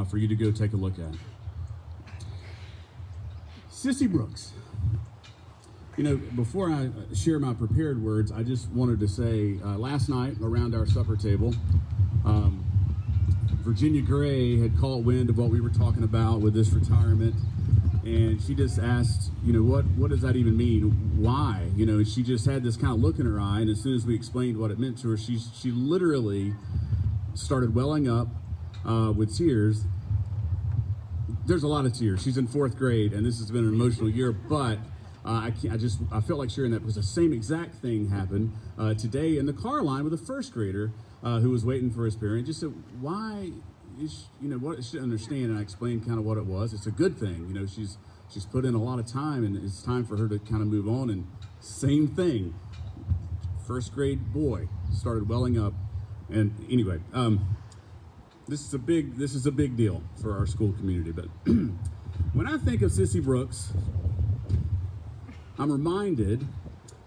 for you to go take a look at. Cissie Brooks. You know, before I share my prepared words, I just wanted to say, last night around our supper table, Virginia Gray had caught wind of what we were talking about with this retirement, and she just asked, you know, what does that even mean? Why? You know, she just had this kind of look in her eye, and as soon as we explained what it meant to her, she literally started welling up with tears. There's a lot of tears. She's in 4th grade, and this has been an emotional year, but I felt like sharing that because the same exact thing happened today in the car line with a 1st grader who was waiting for his parent. Just said, why is, you know, what she didn't understand, and I explained kind of what it was. It's a good thing, you know. She's put in a lot of time, and it's time for her to kind of move on. And same thing, 1st grade boy started welling up, and anyway, this is a big deal for our school community. But when I think of Cissie Brooks, I'm reminded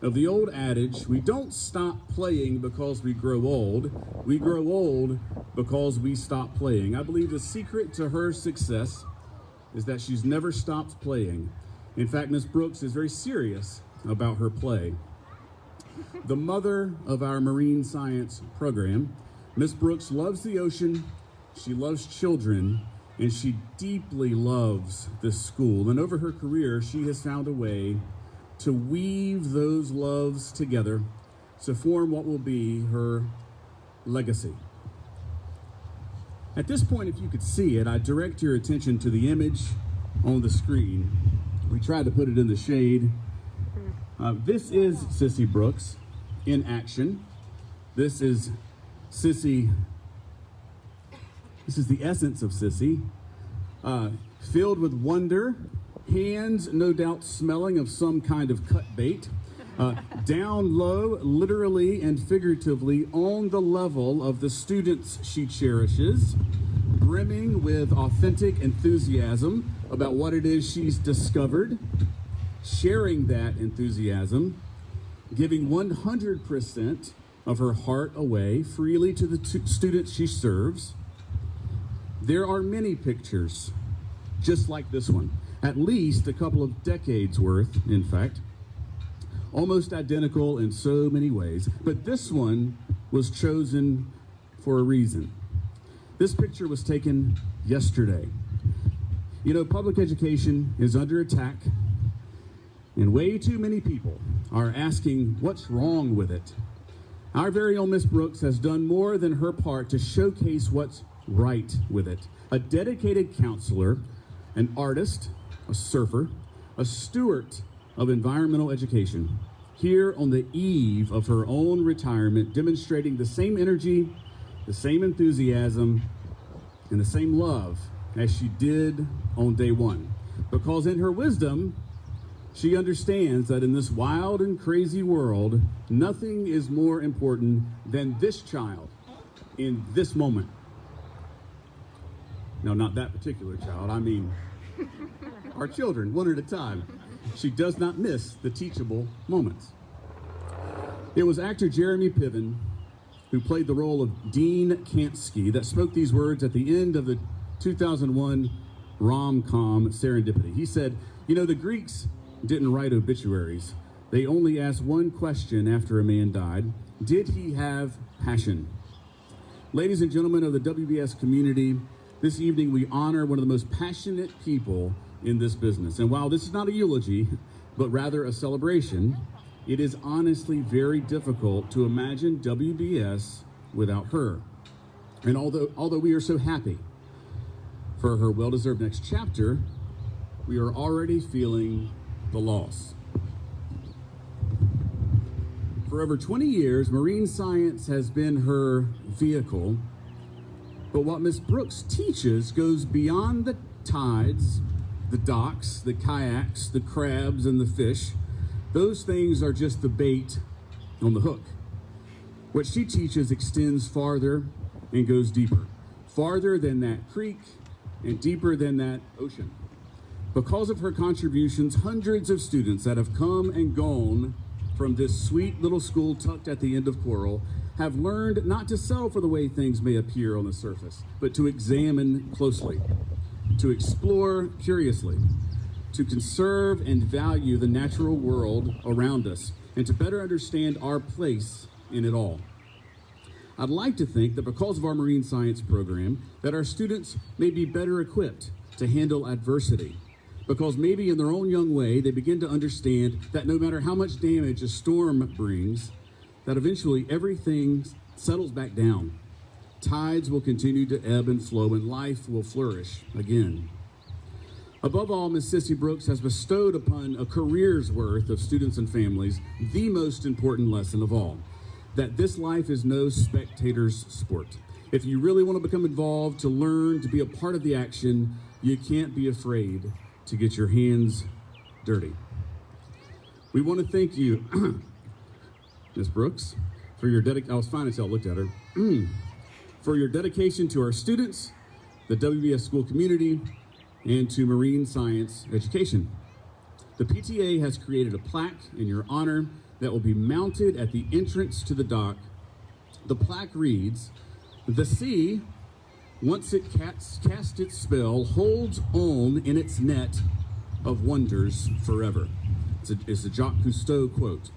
of the old adage, we don't stop playing because we grow old old because we stop playing. I believe the secret to her success is that she's never stopped playing. In fact, Miss Brooks is very serious about her play. The mother of our marine science program, Miss Brooks loves the ocean, she loves children, and she deeply loves this school. And over her career, she has found a way to weave those loves together to form what will be her legacy. At this point, if you could see it, I direct your attention to the image on the screen. We tried to put it in the shade. This is Cissie Brooks in action. This is Cissie. This is the essence of Cissie, filled with wonder, hands no doubt smelling of some kind of cut bait, down low, literally and figuratively, on the level of the students she cherishes, brimming with authentic enthusiasm about what it is she's discovered, sharing that enthusiasm, giving 100% of her heart away freely to the students she serves. There are many pictures just like this one, at least a couple of decades worth, in fact, almost identical in so many ways, but this one was chosen for a reason. This picture was taken yesterday. You know, public education is under attack, and way too many people are asking what's wrong with it. Our very own Miss Brooks has done more than her part to showcase what's right with it. A dedicated counselor, an artist, a surfer, a steward of environmental education, here on the eve of her own retirement, demonstrating the same energy, the same enthusiasm, and the same love as she did on day one. Because in her wisdom, she understands that in this wild and crazy world, nothing is more important than this child in this moment. No, not that particular child. I mean, our children, one at a time. She does not miss the teachable moments. It was actor Jeremy Piven who played the role of Dean Kansky that spoke these words at the end of the 2001 rom-com Serendipity. He said, you know, the Greeks didn't write obituaries. They only asked one question after a man died. Did he have passion? Ladies and gentlemen of the WBS community, this evening we honor one of the most passionate people in this business. And while this is not a eulogy, but rather a celebration, it is honestly very difficult to imagine WBS without her. And although we are so happy for her well-deserved next chapter, we are already feeling the loss. For over 20 years, marine science has been her vehicle, but what Miss Brooks teaches goes beyond the tides, the docks, the kayaks, the crabs, and the fish. Those things are just the bait on the hook. What she teaches extends farther and goes deeper, farther than that creek and deeper than that ocean. Because of her contributions, hundreds of students that have come and gone from this sweet little school tucked at the end of Coral have learned not to settle for the way things may appear on the surface, but to examine closely, to explore curiously, to conserve and value the natural world around us, and to better understand our place in it all. I'd like to think that because of our marine science program, that our students may be better equipped to handle adversity, because maybe in their own young way, they begin to understand that no matter how much damage a storm brings, that eventually everything settles back down. Tides will continue to ebb and flow, and life will flourish again. Above all, Ms. Cissie Brooks has bestowed upon a career's worth of students and families the most important lesson of all, that this life is no spectator's sport. If you really want to become involved, to learn, to be a part of the action, you can't be afraid to get your hands dirty. We want to thank you, Ms. Brooks, for your dedication. I was fine until I looked at her. For your dedication to our students, the WBS school community, and to marine science education. The PTA has created a plaque in your honor that will be mounted at the entrance to the dock. The plaque reads, "The sea, once it cast its spell, holds on in its net of wonders forever." It's a Jacques Cousteau quote.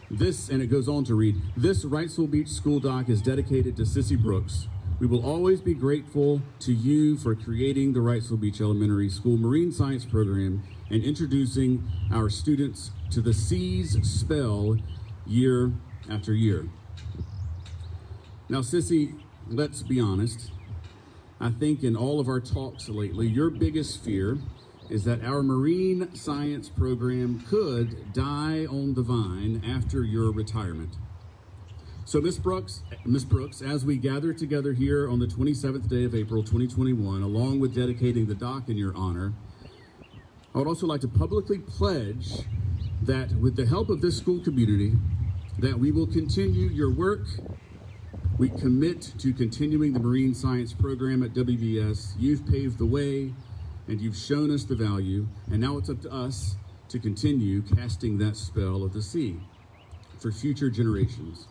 This, and it goes on to read, "This Wrightsville Beach School dock is dedicated to Cissie Brooks. We will always be grateful to you for creating the Wrightsville Beach Elementary School Marine Science Program and introducing our students to the sea's spell year after year." Now, Cissie, let's be honest. I think in all of our talks lately, your biggest fear is that our marine science program could die on the vine after your retirement. So Ms. Brooks, as we gather together here on the 27th day of April 2021, along with dedicating the dock in your honor, I would also like to publicly pledge that with the help of this school community, that we will continue your work. We commit to continuing the marine science program at WBS. You've paved the way, and you've shown us the value, and now it's up to us to continue casting that spell of the sea for future generations.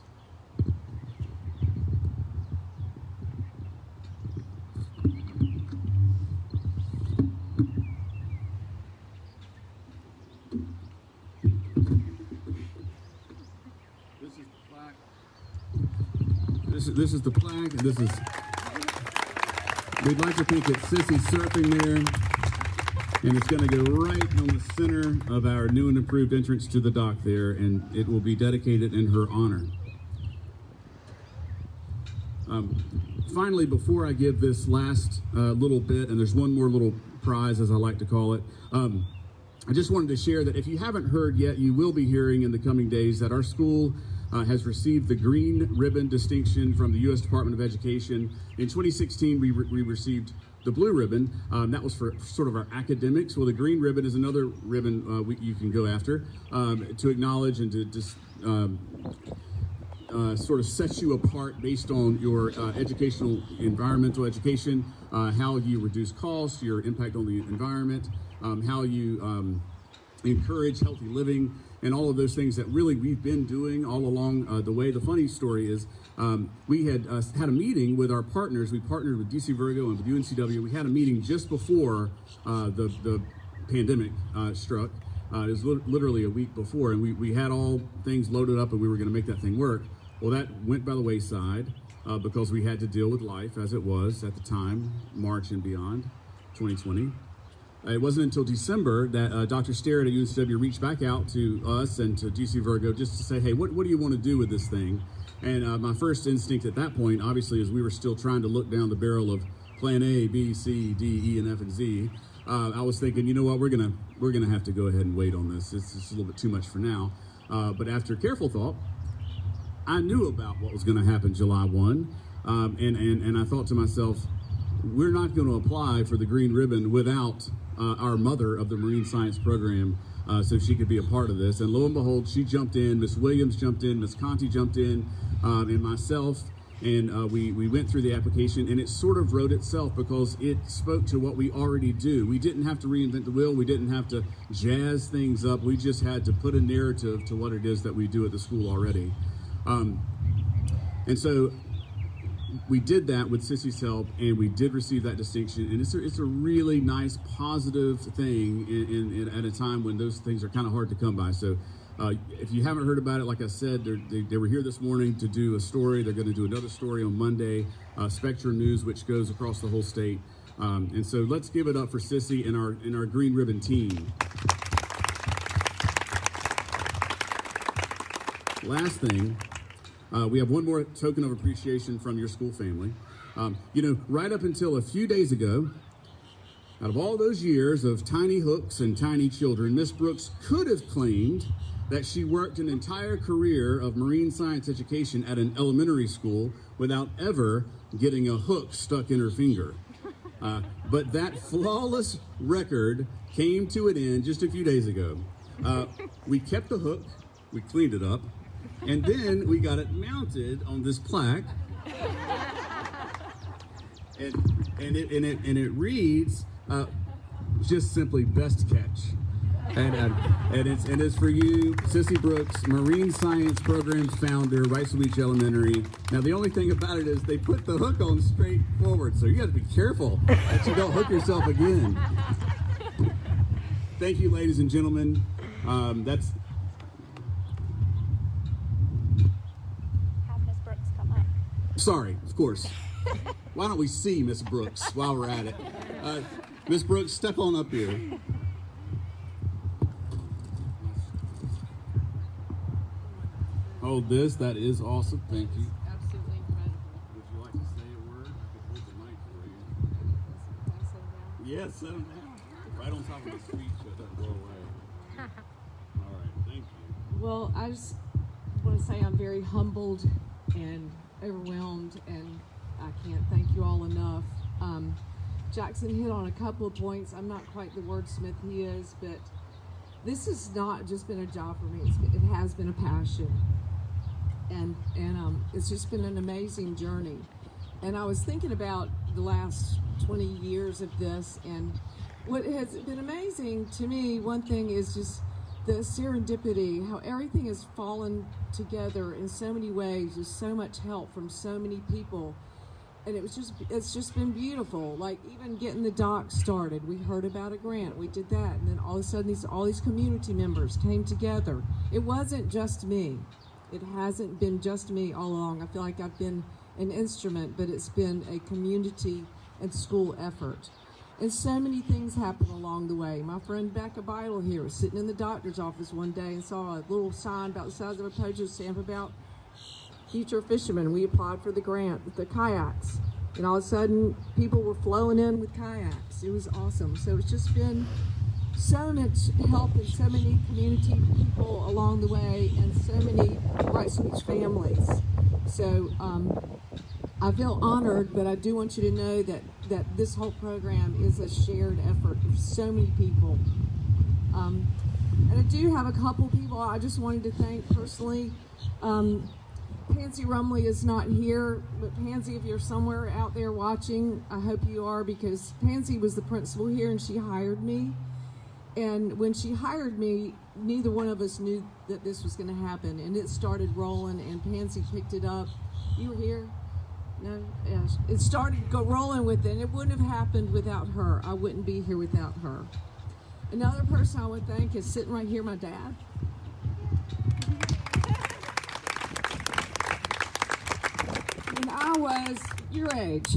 This is the plaque, and we'd like to think it's Cissie surfing there, and it's going to go right on the center of our new and improved entrance to the dock there, and it will be dedicated in her honor. Finally, before I give this last little bit, and there's one more little prize, as I like to call it, I just wanted to share that if you haven't heard yet, you will be hearing in the coming days that our school has received the Green Ribbon distinction from the U.S. Department of Education. In 2016, we received the Blue Ribbon. That was for sort of our academics. Well, the Green Ribbon is another ribbon you can go after to acknowledge and to just sort of set you apart based on your environmental education, how you reduce costs, your impact on the environment, how you encourage healthy living, and all of those things that really we've been doing all along the way. The funny story is we had had a meeting with our partners. We partnered with DC Virgo and with UNCW. We had a meeting just before the pandemic struck. It was literally a week before, and we had all things loaded up, and we were going to make that thing work. Well, that went by the wayside because we had to deal with life as it was at the time, March and beyond, 2020. It wasn't until December that Dr. Starrett at UNCW reached back out to us and to DC Virgo just to say, hey, what do you want to do with this thing? And my first instinct at that point, obviously, is we were still trying to look down the barrel of plan A, B, C, D, E, and F, and Z. I was thinking, you know what, we're gonna have to go ahead and wait on this. It's just a little bit too much for now. But after careful thought, I knew about what was going to happen July 1, and I thought to myself, we're not going to apply for the Green Ribbon without our mother of the Marine Science Program so she could be a part of this. And lo and behold, she jumped in, Miss Williams jumped in, Miss Conti jumped in, and myself, and we went through the application, and it sort of wrote itself because it spoke to what we already do. We didn't have to reinvent the wheel. We didn't have to jazz things up. We just had to put a narrative to what it is that we do at the school already. And so we did that with Cissie's help, and we did receive that distinction. And it's a really nice, positive thing at a time when those things are kind of hard to come by. So if you haven't heard about it, like I said, they were here this morning to do a story. They're going to do another story on Monday, Spectrum News, which goes across the whole state. And so let's give it up for Cissie and our Green Ribbon team. Last thing, we have one more token of appreciation from your school family. You know, right up until a few days ago, out of all those years of tiny hooks and tiny children, Miss Brooks could have claimed that she worked an entire career of marine science education at an elementary school without ever getting a hook stuck in her finger. But that flawless record came to an end just a few days ago. We kept the hook, we cleaned it up, and then we got it mounted on this plaque, and it reads just simply "Best Catch," and it's for you, Cissie Brooks, Marine Science Programs founder, Wrightsville Beach Elementary. Now the only thing about it is they put the hook on straight forward, so you got to be careful that you don't hook yourself again. Thank you, ladies and gentlemen. That's. Sorry, of course. Why don't we see Miss Brooks while we're at it? Miss Brooks, step on up here. Hold this. That is awesome. Thank you. Absolutely incredible. Would you like to say a word? I could hold the mic for you. Yes, settle down. Right on top of the speech so it doesn't blow away. All right, thank you. Well, I just want to say I'm very humbled and overwhelmed, and I can't thank you all enough. Jackson hit on a couple of points. I'm not quite the wordsmith he is, but this has not just been a job for me. It has been a passion, and it's just been an amazing journey. And I was thinking about the last 20 years of this, and what has been amazing to me, one thing is just the serendipity, how everything has fallen together in so many ways, with so much help from so many people. And it's just been beautiful. Like even getting the dock started, we heard about a grant, we did that, and then all of a sudden all these community members came together. It wasn't just me. It hasn't been just me all along. I feel like I've been an instrument, but it's been a community and school effort. And so many things happened along the way. My friend Becca Beidel here was sitting in the doctor's office one day and saw a little sign about the size of a postage stamp about future fishermen. We applied for the grant with the kayaks. And all of a sudden, people were flowing in with kayaks. It was awesome. So it's just been so much help and so many community people along the way and so many Wrightsville Beach families. So I feel honored, but I do want you to know that this whole program is a shared effort of so many people. And I do have a couple people I just wanted to thank personally. Pansy Rumley is not here, but Pansy, if you're somewhere out there watching, I hope you are, because Pansy was the principal here and she hired me. And when she hired me, neither one of us knew that this was going to happen. And it started rolling, and Pansy picked it up. You were here? No? Yeah. It started rolling with it, and it wouldn't have happened without her. I wouldn't be here without her. Another person I would thank is sitting right here, my dad. When I was your age,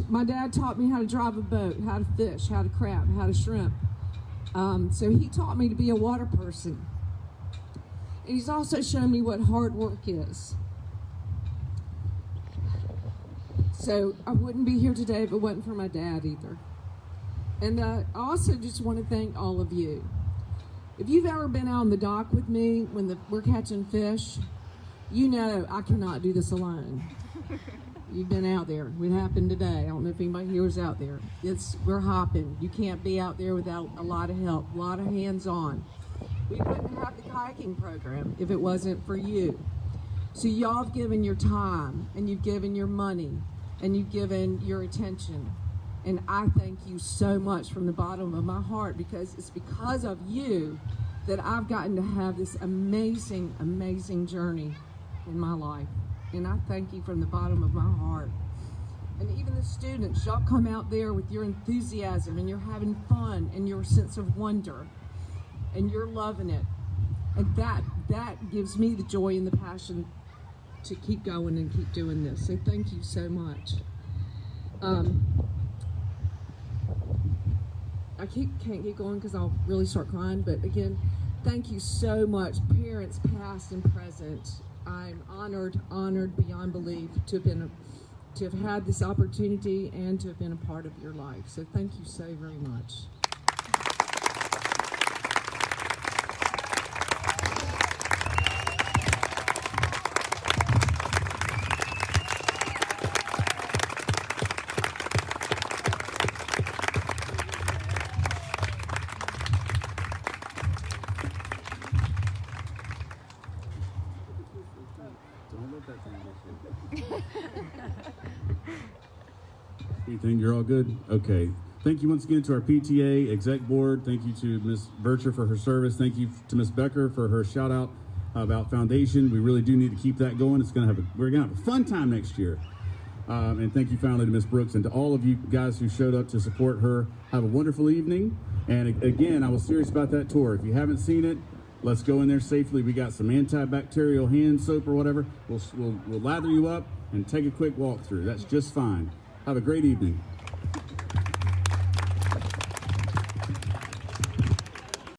my dad taught me how to drive a boat, how to fish, how to crab, how to shrimp. So he taught me to be a water person. And he's also shown me what hard work is. So I wouldn't be here today if it wasn't for my dad either. And I also just want to thank all of you. If you've ever been out on the dock with me when we're catching fish, you know I cannot do this alone. You've been out there. It happened today. I don't know if anybody here was out there. We're hopping. You can't be out there without a lot of help, a lot of hands-on. We wouldn't have the kayaking program if it wasn't for you. So y'all have given your time, and you've given your money, and you've given your attention. And I thank you so much from the bottom of my heart, because it's because of you that I've gotten to have this amazing, amazing journey in my life. and I thank you from the bottom of my heart. And even the students, y'all come out there with your enthusiasm, and you're having fun, and your sense of wonder, and you're loving it. And that gives me the joy and the passion to keep going and keep doing this. So thank you so much. I can't keep going because I'll really start crying, but again, thank you so much, parents past and present. I'm honored beyond belief to have had this opportunity and to have been a part of your life. So thank you so very much. Anything? You're all good? Okay. Thank you once again to our PTA, exec board. Thank you to Ms. Bircher for her service. Thank you to Ms. Becker for her shout out about foundation. We really do need to keep that going. We're gonna have a fun time next year. And thank you finally to Ms. Brooks and to all of you guys who showed up to support her. Have a wonderful evening. And again, I was serious about that tour. If you haven't seen it, let's go in there safely. We got some antibacterial hand soap or whatever. We'll lather you up and take a quick walk through. That's just fine. Have a great evening.